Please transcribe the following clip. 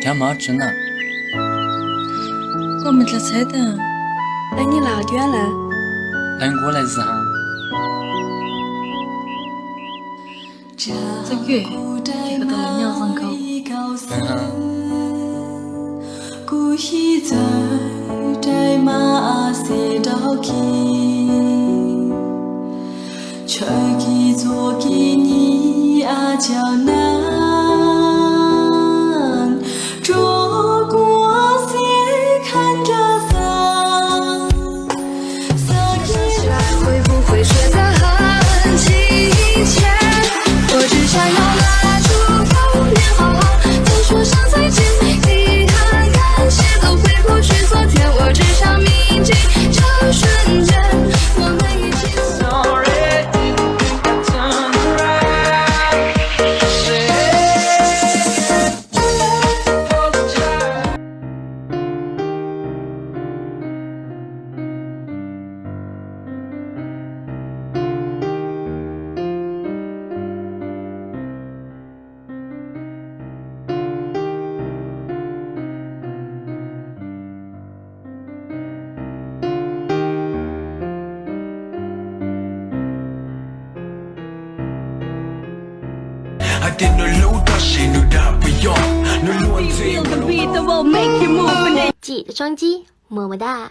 条毛直呢。我们在车等，那你哪点来？来我来日哈。这月这个到了2人口。故意在在马西到起，吹起做给你啊叫难，捉过些看着伞，想起来会不会觉得很亲切？我只想要拉住头面好好再说声再见。我只想铭记这瞬间，我们一起。记得装机，么么哒。